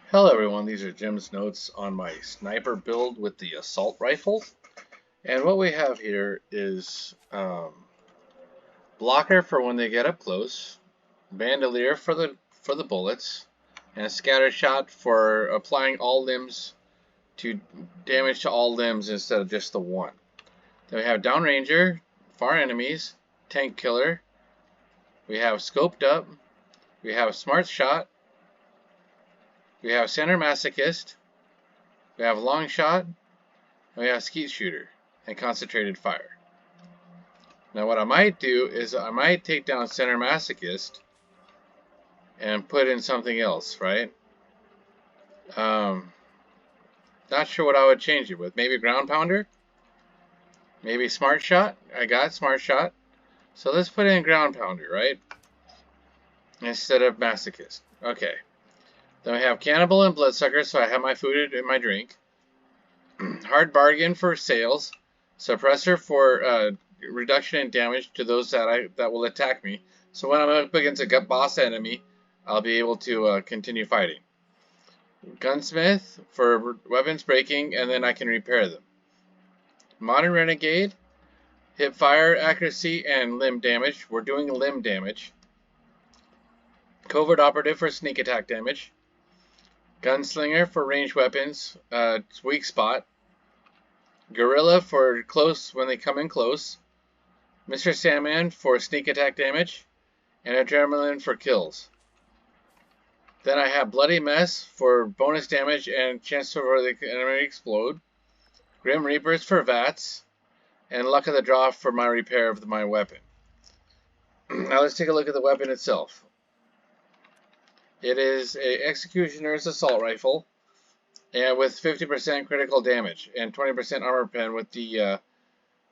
Hello everyone, these are Jim's notes on my sniper build with the assault rifle. And what we have here is blocker for when they get up close, bandolier for the bullets, and scatter shot for applying all limbs to damage to all limbs instead of just the one. Then we have downranger, far enemies, tank killer, we have scoped up, we have smart shot, we have center masochist, we have long shot, and we have skeet shooter and concentrated fire. Now what I might do is I might take down center masochist and put in something else, right? Not sure what I would change it with. Maybe ground pounder? Maybe smart shot? I got smart shot. So let's put in ground pounder, right? Instead of masochist. Okay. Then we have cannibal and bloodsucker, so I have my food and my drink. Hard bargain for sales. Suppressor for reduction in damage to those that will attack me. So when I'm up against a boss enemy, I'll be able to continue fighting. Gunsmith for weapons breaking, and then I can repair them. Modern Renegade, hip fire accuracy and limb damage. We're doing limb damage. Covert operative for sneak attack damage. Gunslinger for ranged weapons, weak spot. Gorilla for close when they come in close. Mr. Sandman for sneak attack damage. And Adrenaline for kills. Then I have Bloody Mess for bonus damage and chance for the enemy to explode. Grim Reapers for VATS. And Luck of the Draw for my repair of my weapon. Now let's take a look at the weapon itself. It is a Executioner's Assault Rifle, and with 50% critical damage and 20% armor pen with the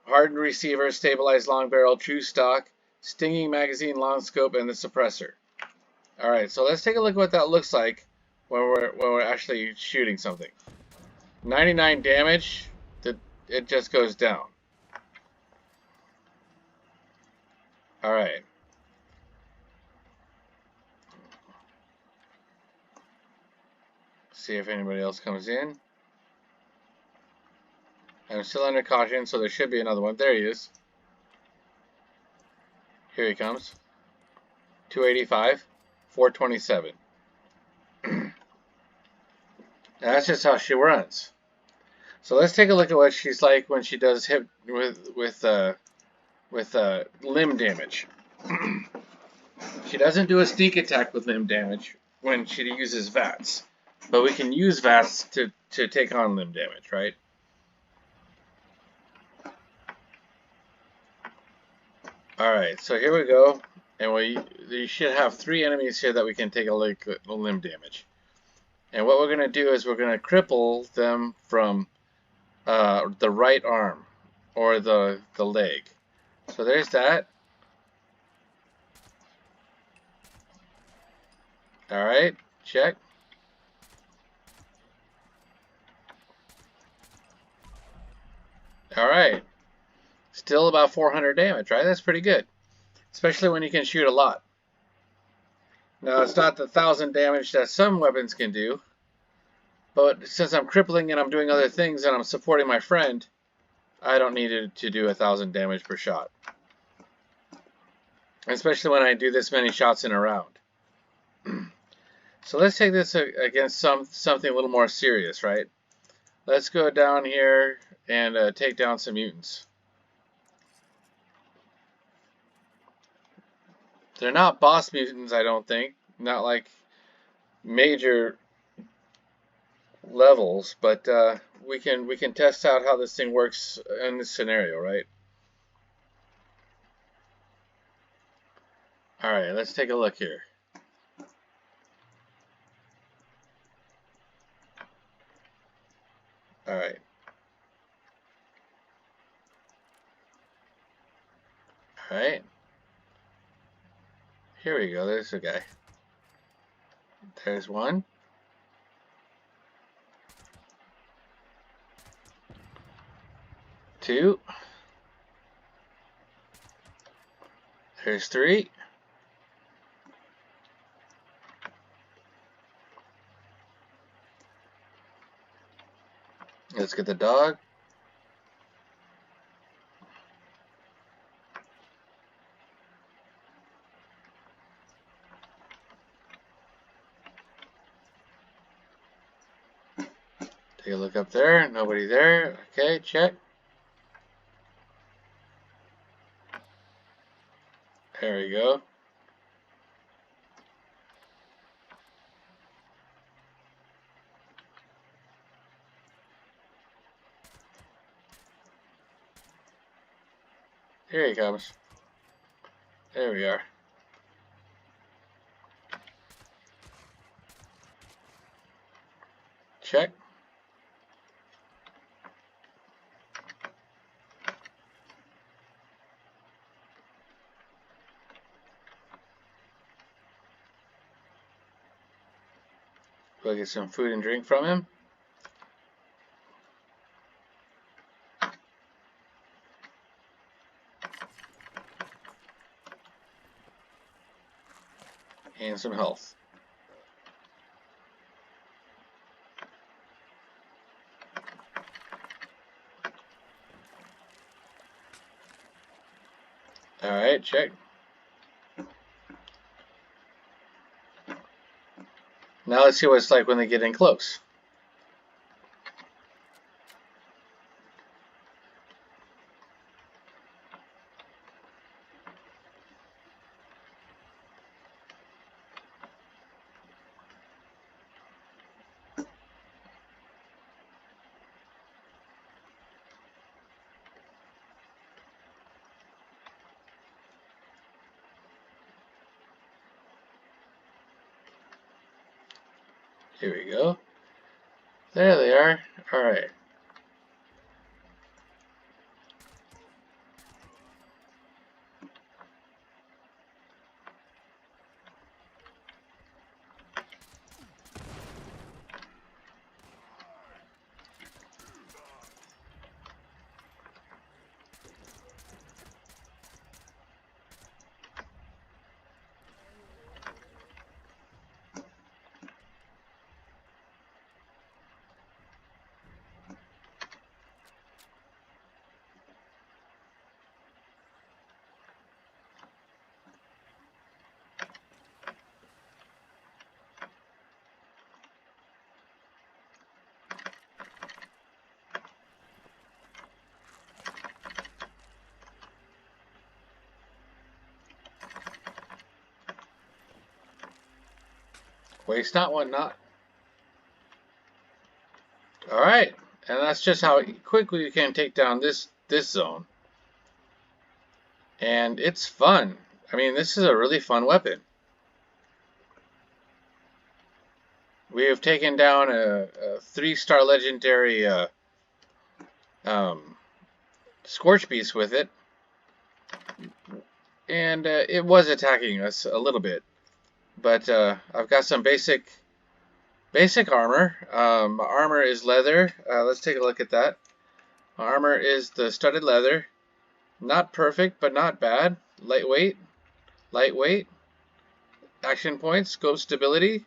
hardened receiver, stabilized long barrel, true stock, stinging magazine, long scope, and the suppressor. Alright, so let's take a look at what that looks like when we're actually shooting something. 99 damage, it just goes down. Alright. See if anybody else comes in. I'm still under caution, so there should be another one. There he is. Here he comes. 285, 427. That's just how she runs. So let's take a look at what she's like when she does hit with limb damage. She doesn't do a sneak attack with limb damage when she uses VATS. But we can use VATS to take on limb damage, right? Alright, so here we go. And we should have 3 enemies here that we can take a look at limb damage. And what we're going to do is we're going to cripple them from the right arm or the leg. So there's that. Alright, check. Alright. Still about 400 damage, right? That's pretty good. Especially when you can shoot a lot. Now, it's not the 1,000 damage that some weapons can do. But since I'm crippling and I'm doing other things and I'm supporting my friend, I don't need to do 1,000 damage per shot. Especially when I do this many shots in a round. So let's take this against something a little more serious, right? Let's go down here and take down some mutants. They're not boss mutants, I don't think. Not like major levels, but we can test out how this thing works in this scenario, right? Alright, let's take a look here. Alright. Alright. Here we go, there's a guy. There's one. Two. There's 3. Let's get the dog. Take a look up there. Nobody there. Okay, check. There we go. Here he comes. There we are. Check. We'll get some food and drink from him. And some health. Alright, check. Now let's see what it's like when they get in close. Here we go. There they are. Alright. Waste not, want not. Alright. And that's just how quickly you can take down this zone. And it's fun. I mean, this is a really fun weapon. We have taken down a 3-star legendary Scorch Beast with it. And it was attacking us a little bit. But I've got some basic armor. My armor is leather. Let's take a look at that. My armor is the studded leather. Not perfect, but not bad. Lightweight. Action points, scope stability,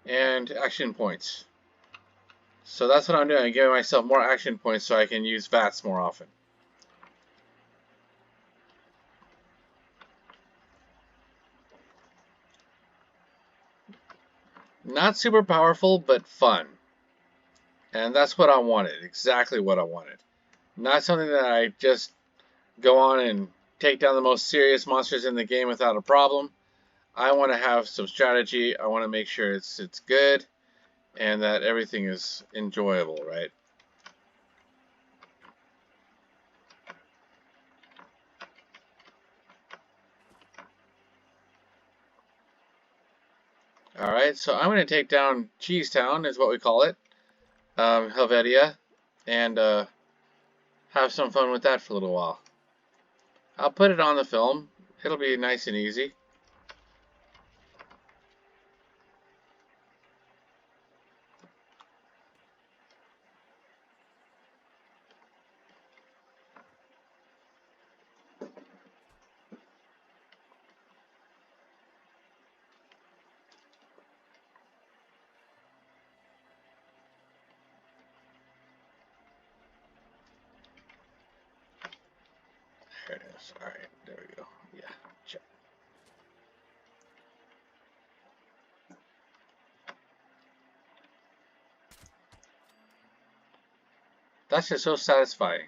and action points. So that's what I'm doing. I'm giving myself more action points so I can use VATS more often. Not super powerful, but fun. And that's what I wanted. Exactly what I wanted. Not something that I just go on and take down the most serious monsters in the game without a problem. I want to have some strategy. I want to make sure it's good and that everything is enjoyable, right? Alright, so I'm going to take down Cheese Town, is what we call it. Helvetia. And have some fun with that for a little while. I'll put it on the film. It'll be nice and easy. Alright, there we go. Yeah, check. That's just so satisfying.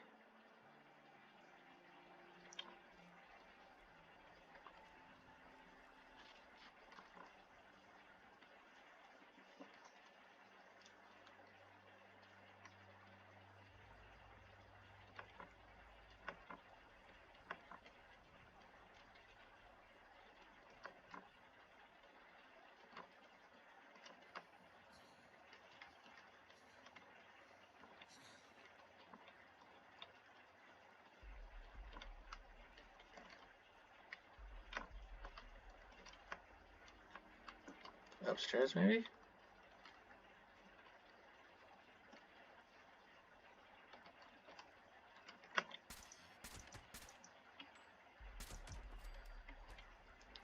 Upstairs, maybe?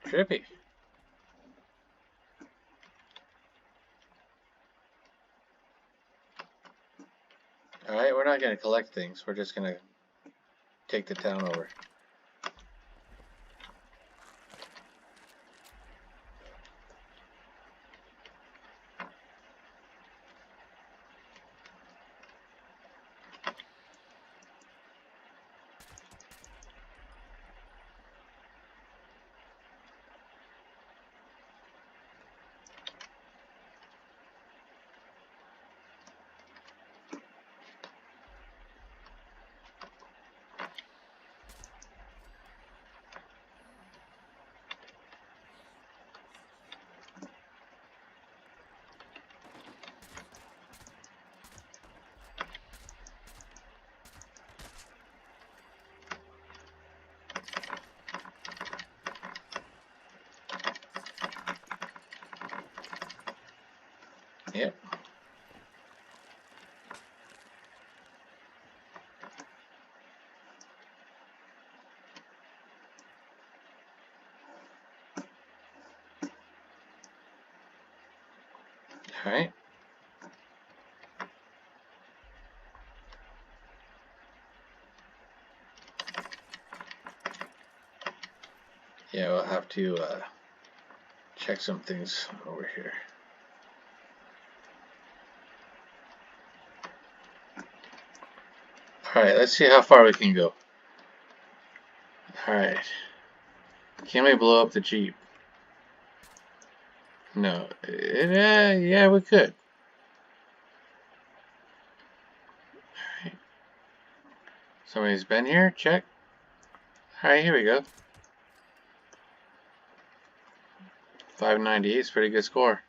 Trippy. Alright, we're not going to collect things. We're just going to take the town over. Yep. Alright. Yeah, we'll have to check some things over here. Alright, let's see how far we can go. Alright. Can we blow up the Jeep? No. Yeah, we could. Alright. Somebody's been here? Check. Alright, here we go. 598 is a pretty good score.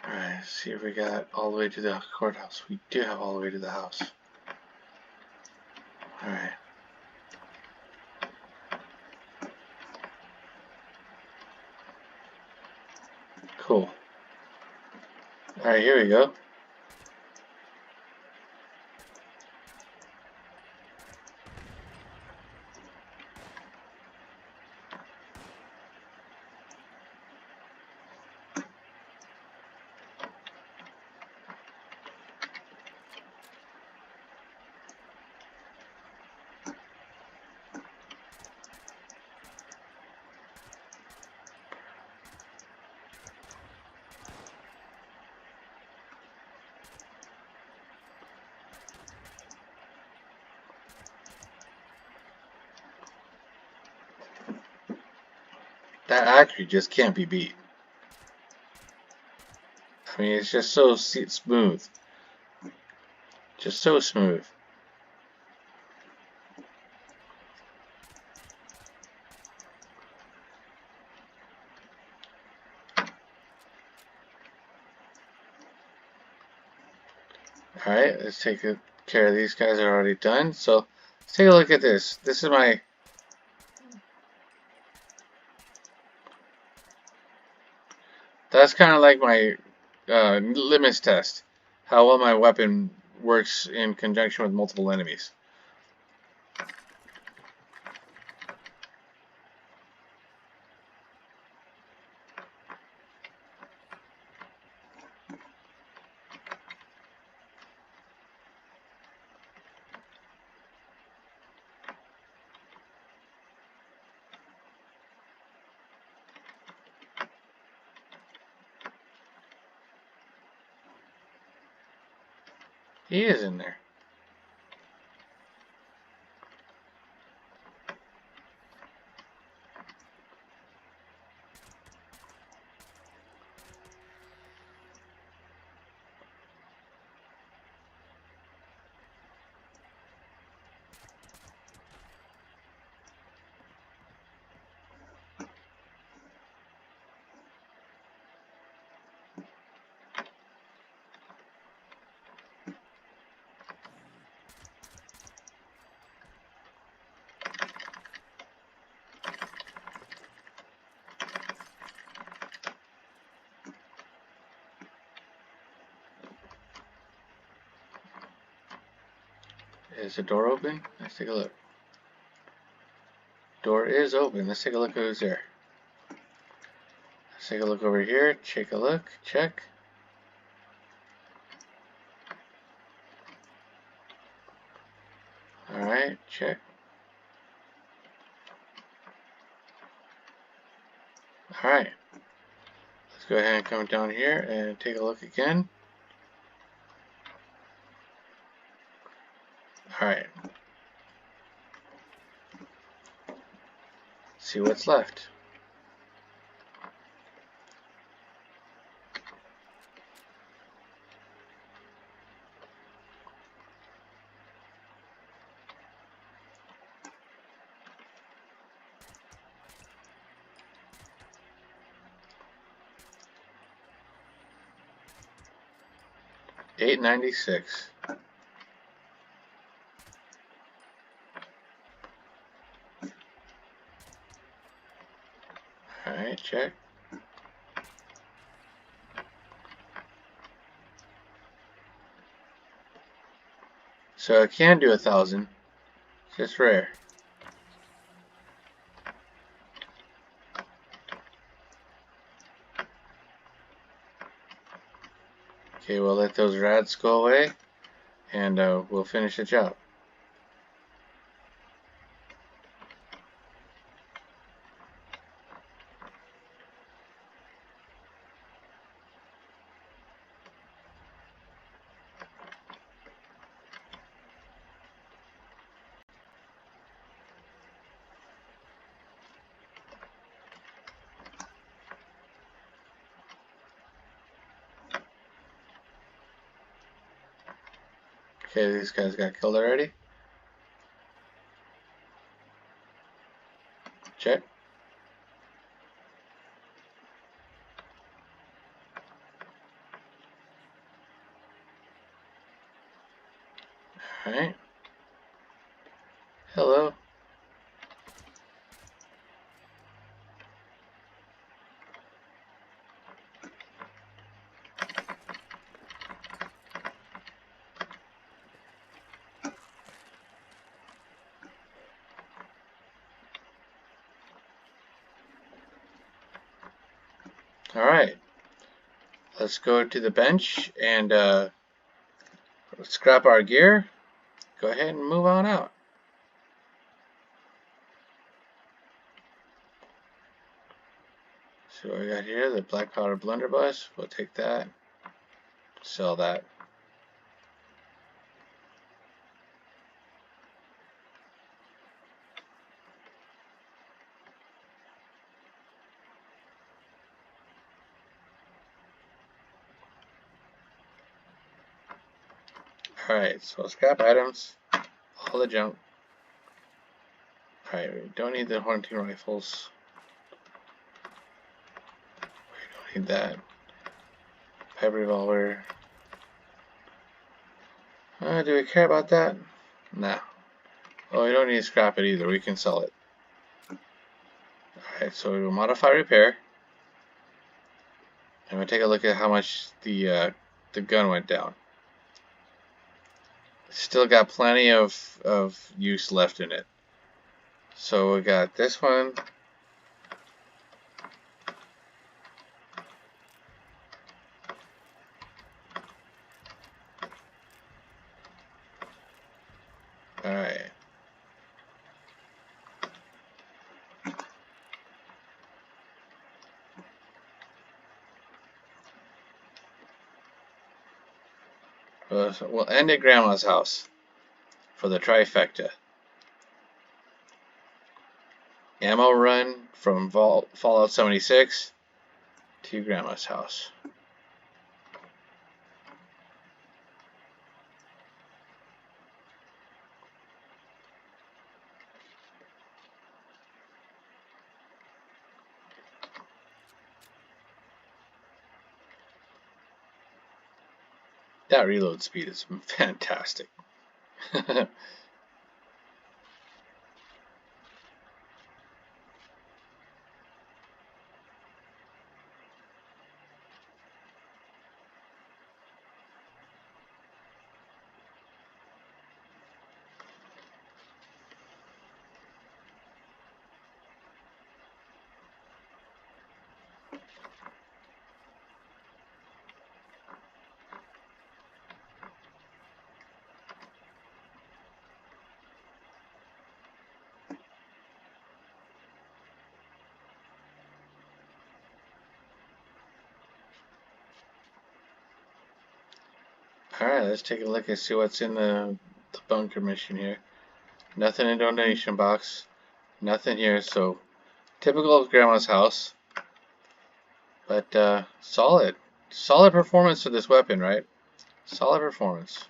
Alright, let's see if we got all the way to the courthouse. We do have all the way to the house. Alright. Cool. Alright, here we go. That actually just can't be beat. I mean, it's just so smooth. Just so smooth. Alright, let's take care of these guys are already done. So let's take a look at this. This is my that's kind of like my limits test. How well my weapon works in conjunction with multiple enemies. He is in there. Is the door open? Let's take a look. Door is open. Let's take a look who's there. Let's take a look over here. Take a look. Check. Alright, check. Alright. Let's go ahead and come down here and take a look again. Alright. See what's left. $8.96. Alright, check. So I can do 1,000. It's just rare. Okay, we'll let those rats go away, and we'll finish the job. Okay, these guys got killed already. Check. Alright. Hello. Alright. Let's go to the bench and scrap our gear. Go ahead and move on out. So what we got here, the black powder blunderbuss. We'll take that. Sell that. Alright, so scrap items. All the junk. Alright, we don't need the hunting rifles. We don't need that. Pipe revolver. Do we care about that? Nah. Oh, we don't need to scrap it either. We can sell it. Alright, so we will modify repair. And we'll take a look at how much the gun went down. Still got plenty of use left in it. So we got this one. Alright. We'll end at Grandma's house for the trifecta. Ammo run from Fallout 76 to Grandma's house. That reload speed is fantastic. Alright, let's take a look and see what's in the bunker mission here. Nothing in donation box. Nothing here, so typical of Grandma's house. But solid. Solid performance for this weapon, right? Solid performance.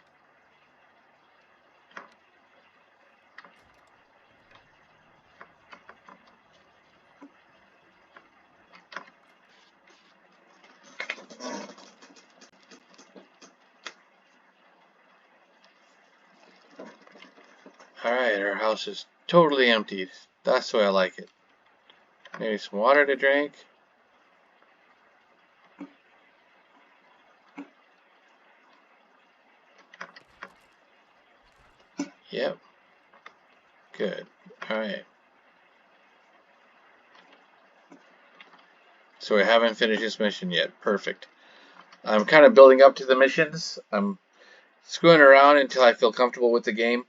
Alright, our house is totally emptied. That's the way I like it. Maybe some water to drink. Yep. Good. Alright. So we haven't finished this mission yet. Perfect. I'm kind of building up to the missions. I'm screwing around until I feel comfortable with the game.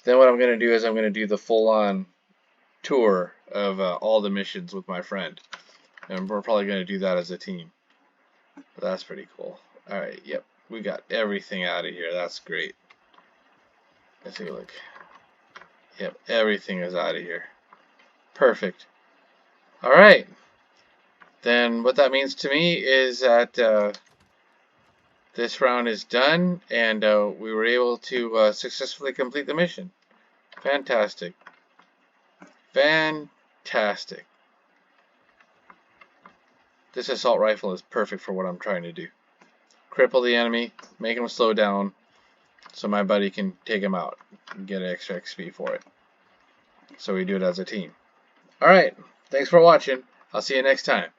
Then what I'm going to do is I'm going to do the full-on tour of all the missions with my friend. And we're probably going to do that as a team. But that's pretty cool. Alright, yep. We got everything out of here. That's great. Let's take a look. Yep, everything is out of here. Perfect. Alright. Then what that means to me is that this round is done, and we were able to successfully complete the mission. Fantastic. Fantastic. This assault rifle is perfect for what I'm trying to do. Cripple the enemy, make him slow down, so my buddy can take him out and get extra XP for it. So we do it as a team. Alright, thanks for watching. I'll see you next time.